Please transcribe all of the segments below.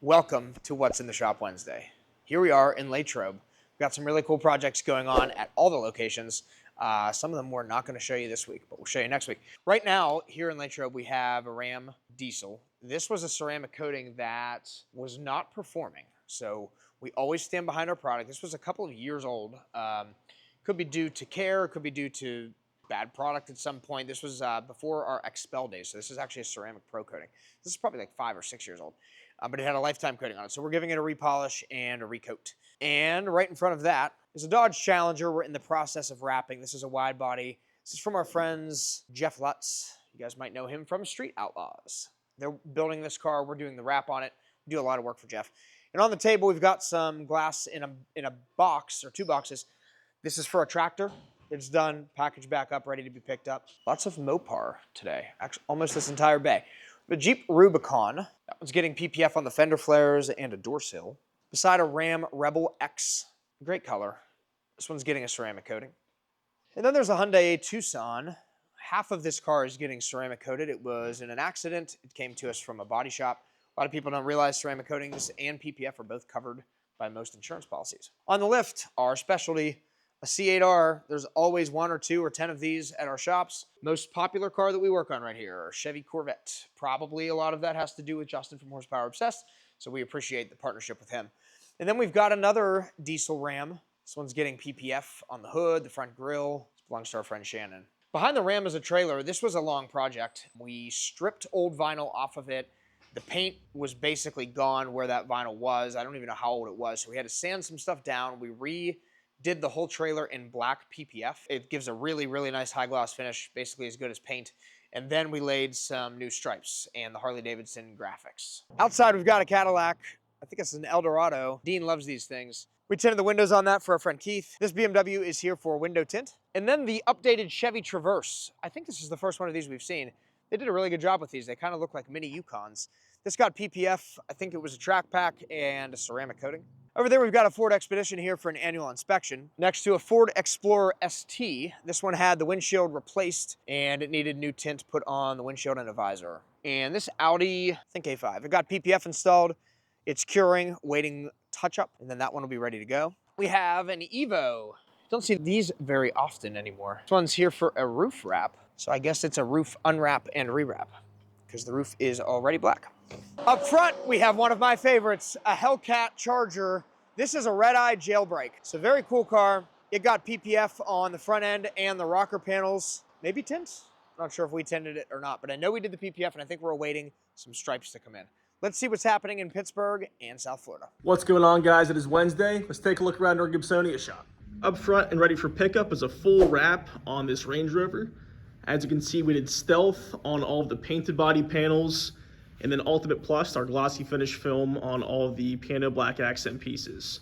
Welcome to What's in the Shop Wednesday. Here we are in LATROBE. We've got some really cool projects going on at all the locations. Some of them we're not going to show you this week, but we'll show you next week. Right now, here in LATROBE, we have a Ram diesel. This was a ceramic coating that was not performing, so we always stand behind our product. This was a couple of years old. Could be due to care, could be due to bad product at some point. This was before our Expel days, so this is actually a ceramic pro coating. This is probably like 5 or 6 years old. But it had a lifetime coating on it. So we're giving it a repolish and a recoat. And right in front of that is a Dodge Challenger. We're in the process of wrapping. This is a wide body. This is from our friends, Jeff Lutz. You guys might know him from Street Outlaws. They're building this car. We're doing the wrap on it. We do a lot of work for Jeff. And on the table, we've got some glass in a box, or 2 boxes. This is for a tractor. It's done, packaged back up, ready to be picked up. Lots of Mopar today. Actually, almost this entire bay. The Jeep Rubicon, that one's getting PPF on the fender flares and a door sill. Beside a Ram Rebel X, great color. This one's getting a ceramic coating. And then there's a Hyundai Tucson. Half of this car is getting ceramic coated. It was in an accident. It came to us from a body shop. A lot of people don't realize ceramic coatings and PPF are both covered by most insurance policies. On the lift, our specialty, a C8R. There's always 1 or 2 or 10 of these at our shops. Most popular car that we work on right here, Chevy Corvette. Probably a lot of that has to do with Justin from Horsepower Obsessed, so we appreciate the partnership with him. And then we've got another diesel Ram. This one's getting PPF on the hood, the front grille. This belongs to our friend Shannon. Behind the Ram is a trailer. This was a long project. We stripped old vinyl off of it. The paint was basically gone where that vinyl was. I don't even know how old it was, so we had to sand some stuff down. We did the whole trailer in black PPF. It gives a really, really nice high gloss finish, basically as good as paint. And then we laid some new stripes and the Harley-Davidson graphics. Outside, we've got a Cadillac. I think it's an Eldorado. Dean loves these things. We tinted the windows on that for our friend Keith. This BMW is here for window tint. And then the updated Chevy Traverse. I think this is the first one of these we've seen. They did a really good job with these. They kind of look like mini Yukons. This got PPF. I think it was a track pack and a ceramic coating. Over there, we've got a Ford Expedition here for an annual inspection. Next to a Ford Explorer ST. This one had the windshield replaced and it needed new tint put on the windshield and a visor. And this Audi, I think A5, it got PPF installed. It's curing, waiting touch-up, and then that one will be ready to go. We have an Evo. Don't see these very often anymore. This one's here for a roof wrap. So I guess it's a roof unwrap and rewrap because the roof is already black. Up front, we have one of my favorites, a Hellcat Charger. This is a red-eye jailbreak. It's a very cool car. It got PPF on the front end and the rocker panels. Maybe tints? I'm not sure if we tinted it or not, but I know we did the PPF, and I think we're awaiting some stripes to come in. Let's see what's happening in Pittsburgh and South Florida. What's going on, guys? It is Wednesday. Let's take a look around our Gibsonia shop. Up front and ready for pickup is a full wrap on this Range Rover. As you can see, we did stealth on all of the painted body panels, and then Ultimate Plus, our glossy finish film on all of the piano black accent pieces.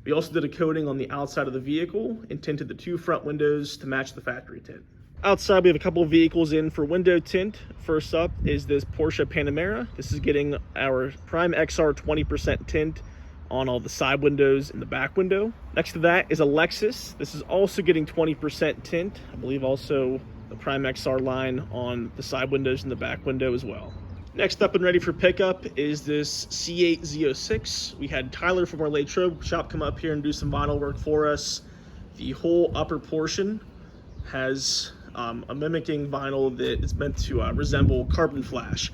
We also did a coating on the outside of the vehicle and tinted the 2 front windows to match the factory tint. Outside, we have a couple of vehicles in for window tint. First up is this Porsche Panamera. This is getting our Prime XR 20% tint on all the side windows and the back window. Next to that is a Lexus. This is also getting 20% tint. I believe also the Prime XR line on the side windows and the back window as well. Next up and ready for pickup is this C8 Z06. We had Tyler from our LATROBE shop come up here and do some vinyl work for us. The whole upper portion has a mimicking vinyl that is meant to resemble carbon flash.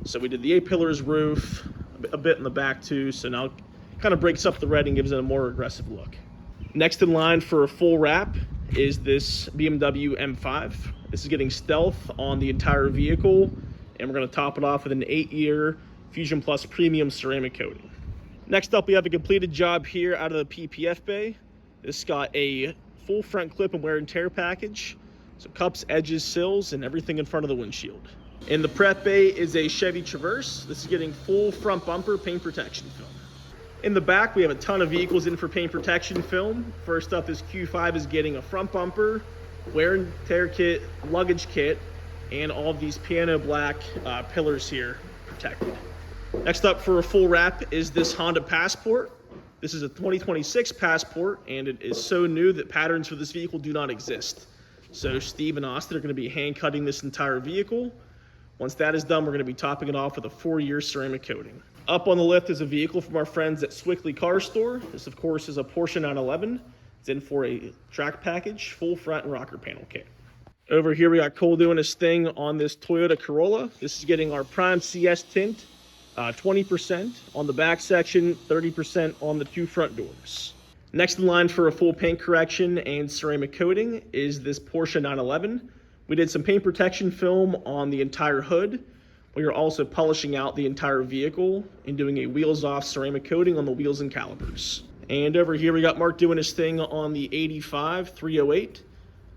So we did the A-pillars roof, a bit in the back too, so now it kind of breaks up the red and gives it a more aggressive look. Next in line for a full wrap is this BMW M5. This is getting stealth on the entire vehicle, and we're going to top it off with an 8-year Fusion Plus premium ceramic coating. Next up, we have a completed job here out of the PPF bay. This got a full front clip and wear and tear package, so cups, edges, sills, and everything in front of the windshield. In the prep bay is a Chevy Traverse. This is getting full front bumper paint protection film. In the back, we have a ton of vehicles in for paint protection film. First up, this Q5 is getting a front bumper, wear and tear kit, luggage kit, and all of these piano black pillars here protected. Next up for a full wrap is this Honda Passport. This is a 2026 Passport, and it is so new that patterns for this vehicle do not exist. So Steve and Austin are going to be hand cutting this entire vehicle. Once that is done, we're going to be topping it off with a 4-year ceramic coating. Up on the lift is a vehicle from our friends at Swickley Car Store. This, of course, is a Porsche 911. It's in for a track package, full front and rocker panel kit. Over here, we got Cole doing his thing on this Toyota Corolla. This is getting our Prime CS tint, 20% on the back section, 30% on the two front doors. Next in line for a full paint correction and ceramic coating is this Porsche 911. We did some paint protection film on the entire hood. We are also polishing out the entire vehicle and doing a wheels off ceramic coating on the wheels and calipers. And over here we got Mark doing his thing on the 85 308.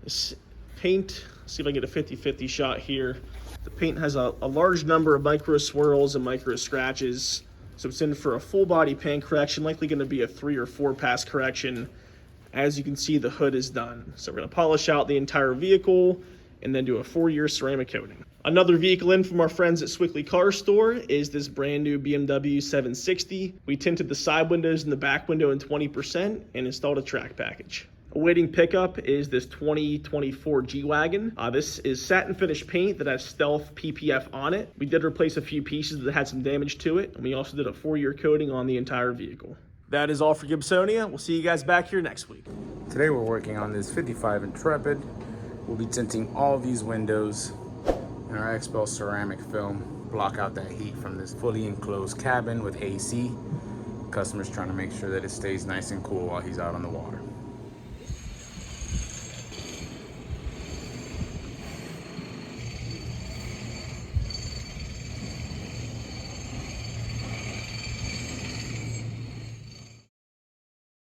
This paint, see if I can get a 50-50 shot here. The paint has a large number of micro swirls and micro scratches. So it's in for a full body paint correction, likely going to be a 3 or 4 pass correction. As you can see, the hood is done. So we're going to polish out the entire vehicle and then do a 4-year ceramic coating. Another vehicle in from our friends at Swickley Car Store is this brand new BMW 760. We tinted the side windows and the back window in 20% and installed a track package. Awaiting pickup is this 2024 G-Wagon. This is satin finish paint that has Stealth PPF on it. We did replace a few pieces that had some damage to it, and we also did a 4-year coating on the entire vehicle. That is all for Gibsonia. We'll see you guys back here next week. Today we're working on this 55 Intrepid. We'll be tinting all these windows in our XPEL ceramic film, block out that heat from this fully enclosed cabin with AC. Customer's trying to make sure that it stays nice and cool while he's out on the water.